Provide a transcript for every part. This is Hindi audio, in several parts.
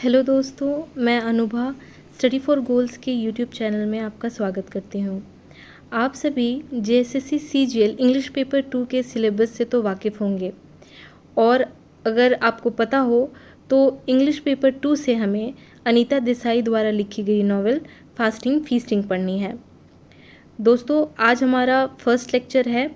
हेलो दोस्तों, मैं अनुभा स्टडी फॉर गोल्स के यूट्यूब चैनल में आपका स्वागत करती हूँ। आप सभी जेएसएससी सीजीएल इंग्लिश पेपर 2 के सिलेबस से तो वाकिफ़ होंगे और अगर आपको पता हो तो इंग्लिश पेपर 2 से हमें अनीता देसाई द्वारा लिखी गई नॉवेल फास्टिंग फीस्टिंग पढ़नी है। दोस्तों, आज हमारा फर्स्ट लेक्चर है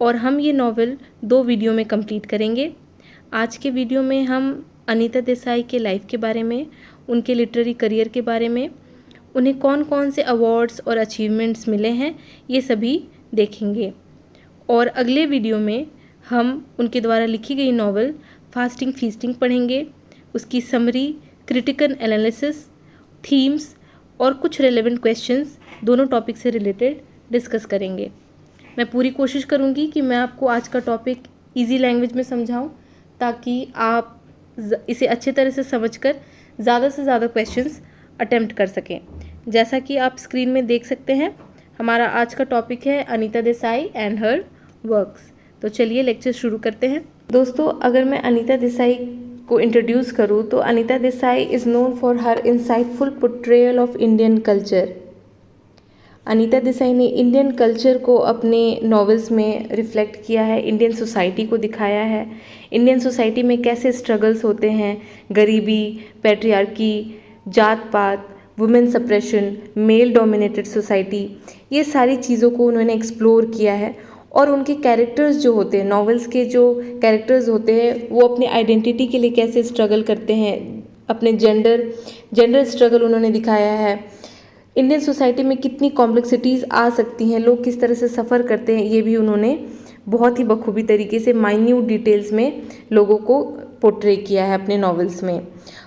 और हम ये नॉवेल 2 वीडियो में कंप्लीट करेंगे। आज के वीडियो में हम अनीता देसाई के लाइफ के बारे में, उनके लिटरेरी करियर के बारे में, उन्हें कौन कौन से अवार्ड्स और अचीवमेंट्स मिले हैं, ये सभी देखेंगे। और अगले वीडियो में हम उनके द्वारा लिखी गई नॉवल फास्टिंग फीस्टिंग पढ़ेंगे, उसकी समरी, क्रिटिकल एनालिसिस, थीम्स और कुछ रेलेवेंट क्वेश्चंस दोनों टॉपिक से रिलेटेड डिस्कस करेंगे। मैं पूरी कोशिश करूँगी कि मैं आपको आज का टॉपिक ईजी लैंग्वेज में समझाऊँ ताकि आप इसे अच्छे तरह से समझकर ज़्यादा से ज़्यादा क्वेश्चंस अटेम्प्ट कर सकें। जैसा कि आप स्क्रीन में देख सकते हैं, हमारा आज का टॉपिक है Anita Desai and her works. तो चलिए लेक्चर शुरू करते हैं। दोस्तों, अगर मैं अनीता देसाई को इंट्रोड्यूस करूँ तो Anita Desai is known for her insightful portrayal of Indian culture. Anita Desai ने इंडियन कल्चर को अपने नॉवेल्स में रिफ्लेक्ट किया है, इंडियन सोसाइटी को दिखाया है, इंडियन सोसाइटी में कैसे स्ट्रगल्स होते हैं, गरीबी, पैट्रियार्की, जात पात, women suppression, male dominated society, ये सारी चीज़ों को उन्होंने एक्सप्लोर किया है। और उनके कैरेक्टर्स जो होते हैं, नॉवेल्स के जो कैरेक्टर्स होते हैं, वो अपनी आइडेंटिटी के लिए कैसे स्ट्रगल करते हैं, अपने जेंडर स्ट्रगल उन्होंने दिखाया है। इंडियन सोसाइटी में कितनी कॉम्प्लेक्सिटीज़ आ सकती हैं, लोग किस तरह से सफ़र करते हैं, ये भी उन्होंने बहुत ही बखूबी तरीके से माइन्यूट डिटेल्स में लोगों को पोर्ट्रे किया है अपने नॉवेल्स में।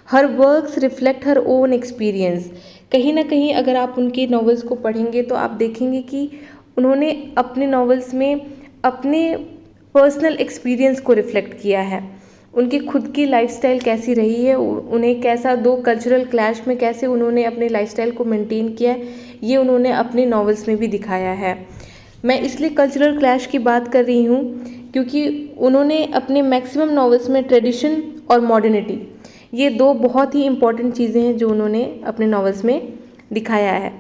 हर works reflect her own experience. कहीं ना कहीं अगर आप उनके नॉवेल्स को पढ़ेंगे तो आप देखेंगे कि उन्होंने अपने नॉवेल्स में अपने पर्सनल एक्सपीरियंस को रिफ्लेक्ट किया है। उनकी खुद की लाइफस्टाइल कैसी रही है, उन्हें कैसा दो कल्चरल क्लैश में कैसे उन्होंने अपने लाइफस्टाइल को मेंटेन किया है, ये उन्होंने अपने नॉवेल्स में भी दिखाया है। मैं इसलिए कल्चरल क्लैश की बात कर रही हूँ क्योंकि उन्होंने अपने मैक्सिमम नॉवेल्स में ट्रेडिशन और मॉडर्निटी, ये दो बहुत ही इम्पॉर्टेंट चीज़ें हैं जो उन्होंने अपने नॉवेल्स में दिखाया है।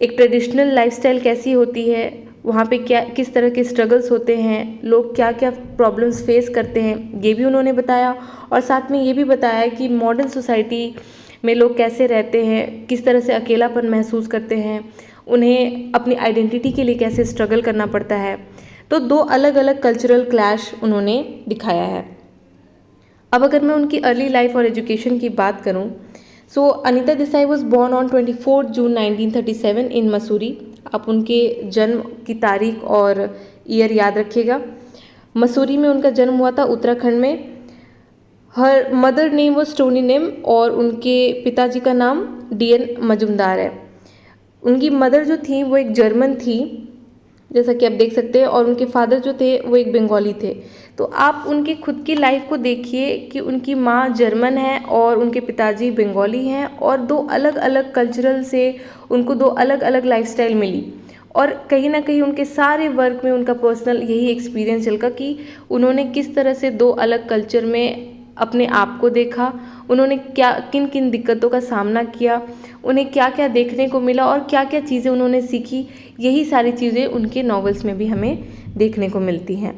एक ट्रेडिशनल लाइफस्टाइल कैसी होती है, वहाँ पे क्या किस तरह के स्ट्रगल्स होते हैं, लोग क्या क्या प्रॉब्लम्स फेस करते हैं, ये भी उन्होंने बताया। और साथ में ये भी बताया कि मॉडर्न सोसाइटी में लोग कैसे रहते हैं, किस तरह से अकेलापन महसूस करते हैं, उन्हें अपनी आइडेंटिटी के लिए कैसे स्ट्रगल करना पड़ता है। तो दो अलग अलग कल्चरल क्लैश उन्होंने दिखाया है। अब अगर मैं उनकी अर्ली लाइफ और एजुकेशन की बात करूँ, so Anita Desai was born on 24 June 1937 in Mussoorie. आप उनके जन्म की तारीख और ईयर याद रखिएगा। मसूरी में उनका जन्म हुआ था, उत्तराखंड में। Her mother name was Tony name और उनके पिताजी का नाम DN मजुमदार है। उनकी मदर जो थी वो एक जर्मन थी, जैसा कि आप देख सकते हैं, और उनके फादर जो थे वो एक बंगाली थे। तो आप उनकी खुद की लाइफ को देखिए कि उनकी माँ जर्मन है और उनके पिताजी बंगाली हैं, और दो अलग अलग कल्चरल से उनको दो अलग अलग लाइफस्टाइल मिली। और कहीं ना कहीं उनके सारे वर्क में उनका पर्सनल यही एक्सपीरियंस झलका कि उन्होंने किस तरह से दो अलग कल्चर में अपने आप को देखा, उन्होंने क्या किन किन दिक्कतों का सामना किया, उन्हें क्या क्या देखने को मिला और क्या क्या चीज़ें उन्होंने सीखी। यही सारी चीज़ें उनके नॉवेल्स में भी हमें देखने को मिलती हैं।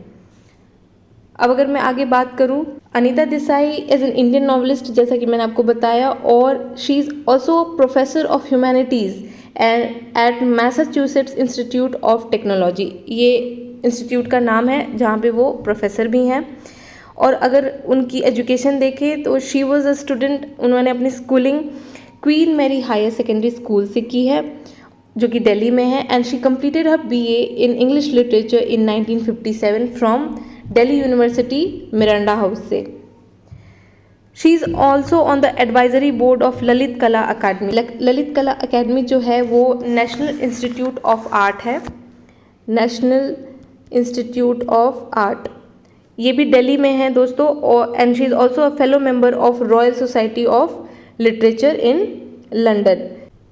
अब अगर मैं आगे बात करूं, Anita Desai is an Indian novelist, जैसा कि मैंने आपको बताया, और she is also professor of humanities at Massachusetts Institute of Technology. ये इंस्टीट्यूट का नाम है जहाँ पे वो प्रोफेसर भी हैं। और अगर उनकी एजुकेशन देखें तो शी वॉज़ अ स्टूडेंट, उन्होंने अपनी schooling queen Mary higher secondary school से की है जो कि दिल्ली में है। And she completed her BA in English Literature in 1957 from Delhi university Miranda house से। She is also on the advisory board of Lalit Kala Akademi. Lalit Kala Akademi जो है वो नेशनल इंस्टीट्यूट ऑफ आर्ट है, नेशनल इंस्टीट्यूट ऑफ आर्ट, ये भी दिल्ली में है दोस्तों। और and she is also a fellow member of royal society of literature in London.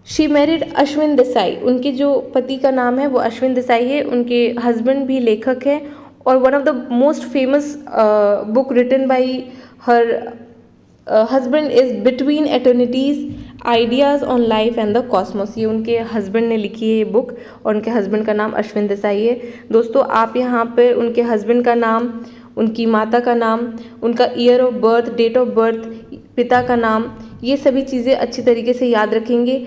She married Ashwin Desai, उनके जो पति का नाम है वो अश्विन देसाई है। उनके हस्बैंड भी लेखक हैं और one of the most famous book written by her husband is between eternities ideas on life and the cosmos. ये उनके हस्बैंड ने लिखी है ये बुक, और उनके हस्बैंड का नाम अश्विन देसाई है। दोस्तों आप यहाँ पे उनके हस्बैंड का नाम, उनकी माता का नाम, उनका year of birth, date of birth, पिता का नाम, ये सभी चीज़ें अच्छी तरीके से याद रखेंगे।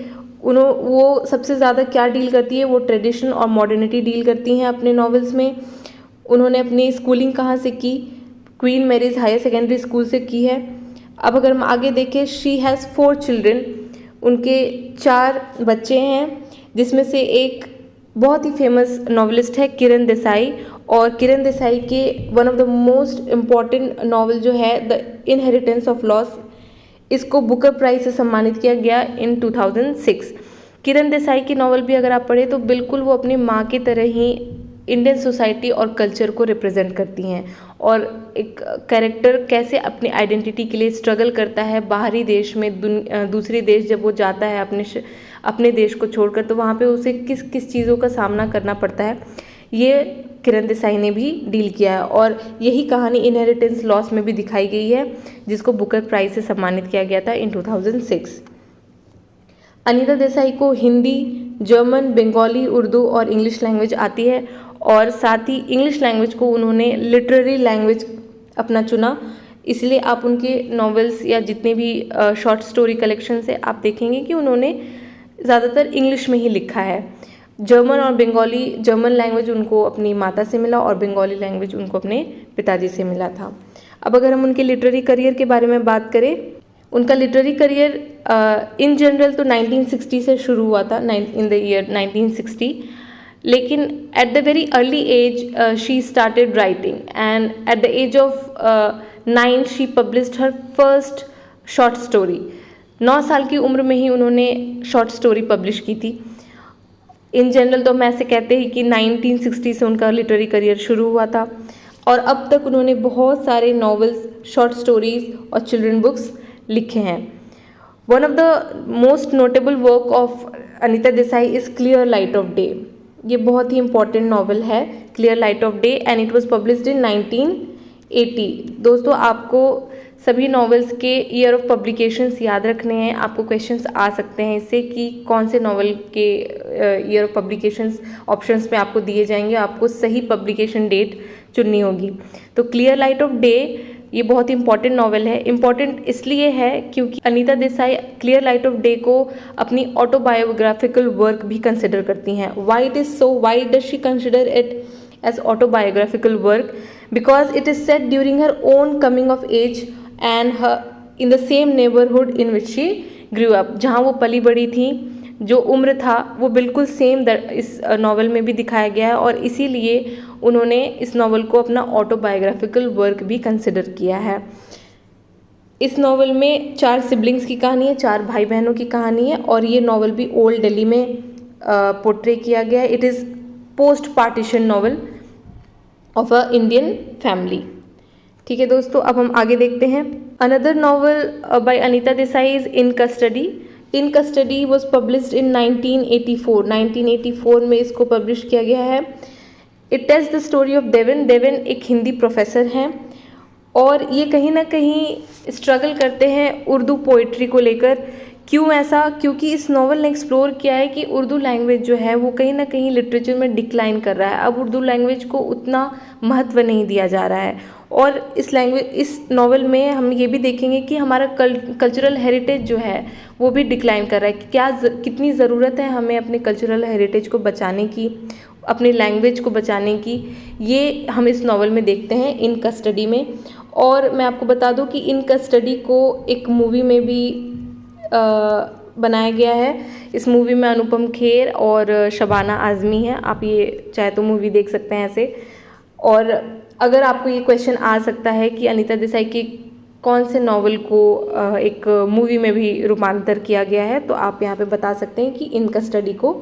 वो सबसे ज़्यादा क्या डील करती है, वो ट्रेडिशन और मॉडर्निटी डील करती हैं अपने नॉवेल्स में। उन्होंने अपनी स्कूलिंग कहाँ से की, Queen Mary's Higher secondary school से की है। अब अगर हम आगे देखें, शी हैज़ 4 चिल्ड्रन, उनके 4 बच्चे हैं, जिसमें से एक बहुत ही फेमस नॉवलिस्ट है किरण देसाई। और किरण देसाई के one of the most important novel जो है द इनहेरिटेंस ऑफ लॉस, इसको बुकर प्राइज से सम्मानित किया गया इन 2006। किरण देसाई की नॉवल भी अगर आप पढ़ें तो बिल्कुल वो अपनी माँ की तरह ही इंडियन सोसाइटी और कल्चर को रिप्रेजेंट करती हैं, और एक कैरेक्टर कैसे अपनी आइडेंटिटी के लिए स्ट्रगल करता है बाहरी देश में, दूसरी देश जब वो जाता है अपने देश को छोड़कर, तो वहाँ पे उसे किस किस चीज़ों का सामना करना पड़ता है, ये किरण देसाई ने भी डील किया है। और यही कहानी इनहेरिटेंस लॉस में भी दिखाई गई है, जिसको बुकर प्राइज से सम्मानित किया गया था इन 2006। अनीता देसाई को हिंदी, जर्मन, बंगाली, उर्दू और इंग्लिश लैंग्वेज आती है, और साथ ही इंग्लिश लैंग्वेज को उन्होंने लिटरेरी लैंग्वेज अपना चुना। इसलिए आप उनके नॉवेल्स या जितने भी शॉर्ट स्टोरी कलेक्शन से आप देखेंगे कि उन्होंने ज़्यादातर इंग्लिश में ही लिखा है। जर्मन और बंगाली, जर्मन लैंग्वेज उनको अपनी माता से मिला और बंगाली लैंग्वेज उनको अपने पिताजी से मिला था। अब अगर हम उनके लिटरेरी करियर के बारे में बात करें, उनका लिटरेरी करियर इन जनरल तो 1960 से शुरू हुआ था, इन द ईयर 1960, लेकिन at the very early age she started writing, and at the age of 9 she published her first short story. 9 साल की उम्र में ही उन्होंने शॉर्ट स्टोरी पब्लिश की थी। इन जनरल तो हम ऐसे कहते हैं कि 1960 से उनका लिटरेरी करियर शुरू हुआ था, और अब तक उन्होंने बहुत सारे नॉवेल्स, शॉर्ट स्टोरीज और चिल्ड्रन बुक्स लिखे हैं। One of the most notable work of Anita Desai is clear light of day. ये बहुत ही इंपॉर्टेंट नॉवल है, clear light of day, and it was published इन 1980। दोस्तों आपको सभी नॉवेल्स के ईयर ऑफ पब्लिकेशंस याद रखने हैं। आपको क्वेश्चंस आ सकते हैं इससे कि कौन से नॉवल के ईयर ऑफ पब्लिकेशंस ऑप्शंस में आपको दिए जाएंगे, आपको सही पब्लिकेशन डेट चुननी होगी। तो क्लियर लाइट ऑफ डे ये बहुत ही इंपॉर्टेंट नॉवल है। इम्पॉर्टेंट इसलिए है क्योंकि Anita Desai clear light of day को अपनी ऑटोबायोग्राफिकल वर्क भी कंसिडर करती हैं। Why it is so, why does she consider it as autobiographical work? Because it is set during her own coming of age and her in the same neighborhood in which she grew up। जहाँ वो पली बड़ी थी, जो उम्र था वो बिल्कुल सेम इस नॉवल में भी दिखाया गया है, और इसीलिए उन्होंने इस नॉवल को अपना ऑटोबायोग्राफिकल वर्क भी कंसिडर किया है। इस नॉवल में 4 सिबलिंग्स की कहानी है, 4 भाई बहनों की कहानी है, और ये नॉवल भी ओल्ड दिल्ली में पोर्ट्रे किया गया है। It is post partition novel of a Indian family. ठीक है दोस्तों, अब हम आगे देखते हैं। Another novel by Anita Desai is in custody. In custody was published in 1984। 1984 में इसको पब्लिश किया गया है। It tells the story of Deven. Deven एक हिंदी प्रोफेसर हैं, और ये कहीं ना कहीं स्ट्रगल करते हैं उर्दू पोइट्री को लेकर। क्यों ऐसा? क्योंकि इस नॉवल ने एक्सप्लोर किया है कि उर्दू लैंग्वेज जो है वो कहीं ना कहीं लिटरेचर में डिक्लाइन कर रहा है। अब उर्दू लैंग्वेज को उतना महत्व नहीं दिया जा रहा है, और इस नॉवल में हम ये भी देखेंगे कि हमारा कल्चरल हेरिटेज जो है वो भी डिक्लाइन कर रहा है। कितनी ज़रूरत है हमें अपने कल्चरल हेरिटेज को बचाने की, अपनी लैंग्वेज को बचाने की, ये हम इस नॉवल में देखते हैं इन कस्टडी में। और मैं आपको बता दूं कि इन कस्टडी को एक मूवी में भी बनाया गया है। इस मूवी में अनुपम खेर और शबाना आज़मी हैं। आप ये चाहे तो मूवी देख सकते हैं ऐसे। और अगर आपको ये क्वेश्चन आ सकता है कि अनीता देसाई की कौन से नॉवल को एक मूवी में भी रूपांतर किया गया है, तो आप यहाँ पे बता सकते हैं कि इन कस्टडी को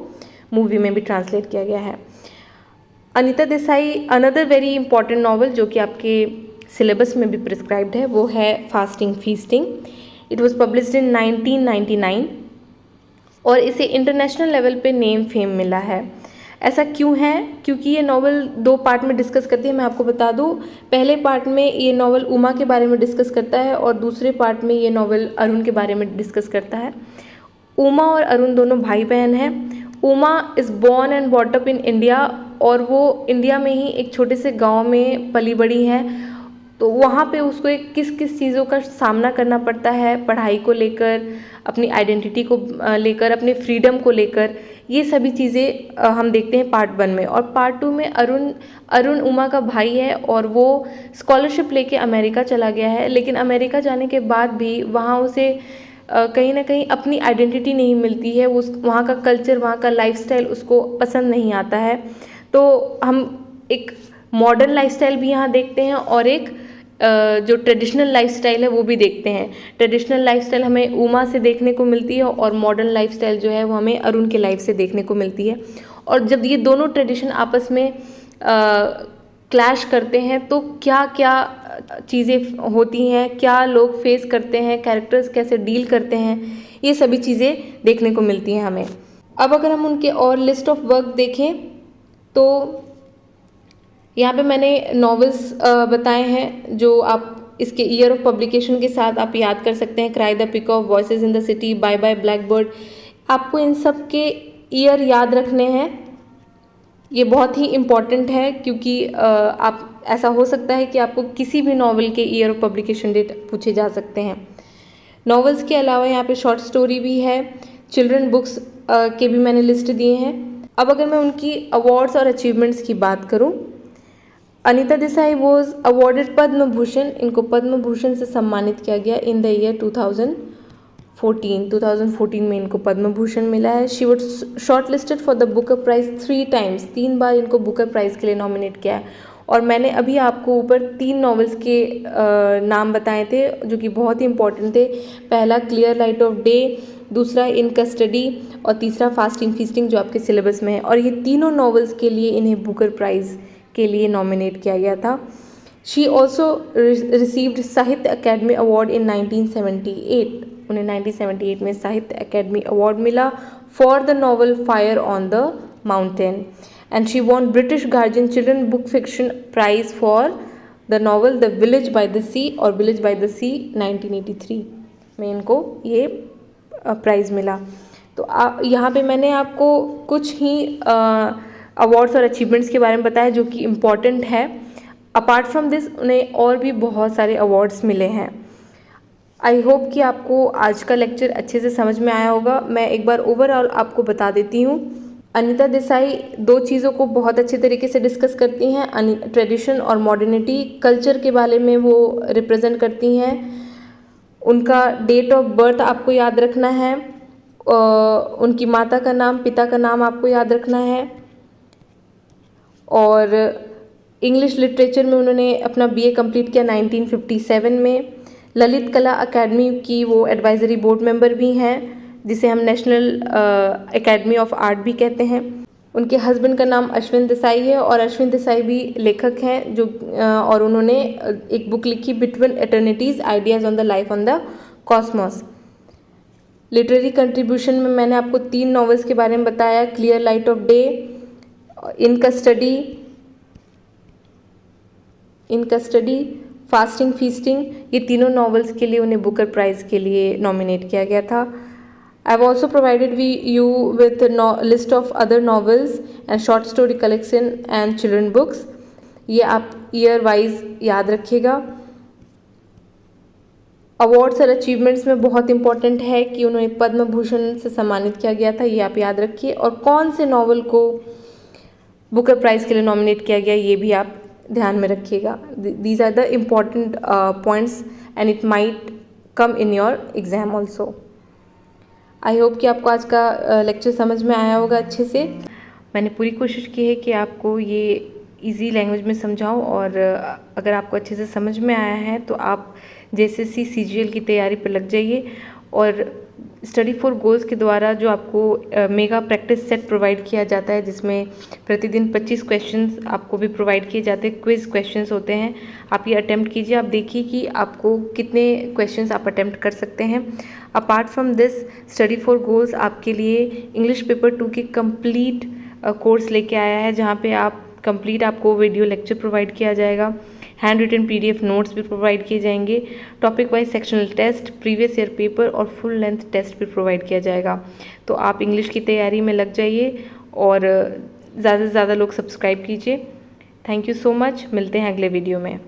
मूवी में भी ट्रांसलेट किया गया है। Anita Desai another very important novel जो कि आपके सिलेबस में भी प्रिस्क्राइब्ड है, वो है fasting feasting. It was published इन 1999, और इसे इंटरनेशनल लेवल पे नेम फेम मिला है। ऐसा क्यों है? क्योंकि ये नावल 2 पार्ट में डिस्कस करती है। मैं आपको बता दूँ, पहले पार्ट में ये नावल उमा के बारे में डिस्कस करता है और दूसरे पार्ट में ये नावल अरुण के बारे में डिस्कस करता है। उमा और अरुण दोनों भाई बहन हैं। Uma is born and bought up in India, और वो इंडिया में ही एक छोटे से गांव में पली बड़ी है। तो वहाँ पे उसको किस किस चीज़ों का सामना करना पड़ता है, पढ़ाई को लेकर, अपनी आइडेंटिटी को लेकर, अपने फ्रीडम को लेकर, ये सभी चीज़ें हम देखते हैं पार्ट 1 में। और पार्ट 2 में अरुण उमा का भाई है और वो स्कॉलरशिप लेके अमेरिका चला गया है, लेकिन अमेरिका जाने के बाद भी वहाँ उसे कहीं ना कहीं अपनी आइडेंटिटी नहीं मिलती है। वो वहाँ का कल्चर, वहाँ का लाइफस्टाइल उसको पसंद नहीं आता है। तो हम एक मॉडर्न लाइफस्टाइल भी यहाँ देखते हैं और एक जो ट्रेडिशनल लाइफस्टाइल है वो भी देखते हैं। ट्रेडिशनल लाइफस्टाइल हमें उमा से देखने को मिलती है और मॉडर्न लाइफस्टाइल जो है वो हमें अरुण के लाइफ से देखने को मिलती है। और जब ये दोनों ट्रेडिशन आपस में क्लैश करते हैं तो क्या क्या चीज़ें होती हैं, क्या लोग फेस करते हैं, कैरेक्टर्स कैसे डील करते हैं, ये सभी चीज़ें देखने को मिलती हैं हमें। अब अगर हम उनके और लिस्ट ऑफ वर्क देखें तो यहाँ पे मैंने नॉवेल्स बताए हैं जो आप इसके ईयर ऑफ पब्लिकेशन के साथ आप याद कर सकते हैं। Cry the peacock, voices in the city, bye bye blackbird. आपको इन सब के ईयर याद रखने हैं। ये बहुत ही इम्पॉर्टेंट है क्योंकि आप ऐसा हो सकता है कि आपको किसी भी नॉवल के ईयर ऑफ पब्लिकेशन डेट पूछे जा सकते हैं। नॉवेल्स के अलावा यहाँ पे शॉर्ट स्टोरी भी है, चिल्ड्रन बुक्स के भी मैंने लिस्ट दिए हैं। अब अगर मैं उनकी अवार्ड्स और अचीवमेंट्स की बात करूँ, अनीता देसाई वॉज अवॉर्डेड पद्म भूषण। इनको पद्म भूषण से सम्मानित किया गया इन द ईयर 2014 में इनको पद्म भूषण मिला है। She was shortlisted for the Booker Prize 3 times. 3 बार इनको बुकर प्राइज के लिए नॉमिनेट किया है। और मैंने अभी आपको ऊपर 3 नॉवेल्स के नाम बताए थे जो कि बहुत ही इंपॉर्टेंट थे। पहला क्लियर लाइट ऑफ डे, दूसरा इन कस्टडी और तीसरा फास्टिंग फीस्टिंग जो आपके सिलेबस में है। और ये तीनों नॉवेल्स के लिए इन्हें बुकर प्राइज़ के लिए नॉमिनेट किया गया था। She also received Sahitya Akademi award in 1978। उन्हें 1978 में साहित्य अकेडमी अवार्ड मिला for the novel fire on the mountain. And she won British Guardian children book fiction prize for the novel the village by the sea, और विलेज बाय द सी 1983 में इनको ये प्राइज़ मिला। तो यहाँ पे मैंने आपको कुछ ही अवार्ड्स और अचीवमेंट्स के बारे में बताया जो कि इम्पॉर्टेंट है। अपार्ट फ्रॉम दिस उन्हें और भी बहुत सारे अवार्ड्स मिले हैं। आई होप कि आपको आज का लेक्चर अच्छे से समझ में आया होगा। मैं एक बार ओवरऑल आपको बता देती हूँ। अनीता देसाई 2 चीज़ों को बहुत अच्छे तरीके से डिस्कस करती हैं, ट्रेडिशन और मॉडर्निटी। कल्चर के बारे में वो रिप्रेजेंट करती हैं। उनका डेट ऑफ बर्थ आपको याद रखना है, उनकी माता का नाम, पिता का नाम आपको याद रखना है। और इंग्लिश लिटरेचर में उन्होंने अपना बीए कंप्लीट किया 1957 में। ललित कला अकेडमी की वो एडवाइजरी बोर्ड मेंबर भी हैं, जिसे हम नेशनल एकेडमी ऑफ आर्ट भी कहते हैं। उनके हस्बैंड का नाम अश्विन देसाई है और अश्विन देसाई भी लेखक हैं जो और उन्होंने एक बुक लिखी between eternities, ideas on the life on the cosmos. Literary contribution में मैंने आपको 3 नॉवेल्स के बारे में बताया, clear light of day, in custody, fasting feasting. ये तीनों नॉवेल्स के लिए उन्हें बुकर प्राइज़ के लिए नॉमिनेट किया गया था। I have also provided you with list of other novels and short story collection and children books. ये आप ईयर वाइज याद रखिएगा। अवार्ड्स और अचीवमेंट्स में बहुत इंपॉर्टेंट है कि उन्हें पद्म भूषण से सम्मानित किया गया था, ये आप याद रखिए। और कौन से नॉवल को बुकर प्राइज़ के लिए नॉमिनेट किया गया ये भी आप ध्यान में रखिएगा। These are the important points and it might come in your exam also. I hope कि आपको आज का लेक्चर समझ में आया होगा अच्छे से। मैंने पूरी कोशिश की है कि आपको ये इजी लैंग्वेज में समझाऊं, और अगर आपको अच्छे से समझ में आया है तो आप जेएसएससी सीजीएल की तैयारी पर लग जाइए। और स्टडी फॉर गोल्स के द्वारा जो आपको मेगा प्रैक्टिस सेट प्रोवाइड किया जाता है, जिसमें प्रतिदिन 25 क्वेश्चंस आपको भी प्रोवाइड किए जाते हैं, क्विज क्वेश्चंस होते हैं। आप ये अटेम्प्ट कीजिए, आप देखिए कि आपको कितने क्वेश्चंस आप अटेम्प्ट कर सकते हैं। Apart from this, study for goals आपके लिए इंग्लिश पेपर 2 की कंप्लीट कोर्स लेके आया है, जहाँ पे आप कंप्लीट आपको वीडियो लेक्चर प्रोवाइड किया जाएगा, हैंड रिटन PDF नोट्स भी प्रोवाइड किए जाएंगे, topic wise sectional test, previous year paper और फुल लेंथ टेस्ट भी प्रोवाइड किया जाएगा। तो आप इंग्लिश की तैयारी में लग जाइए और ज़्यादा से ज़्यादा लोग सब्सक्राइब कीजिए। थैंक यू सो मच, मिलते हैं अगले वीडियो में।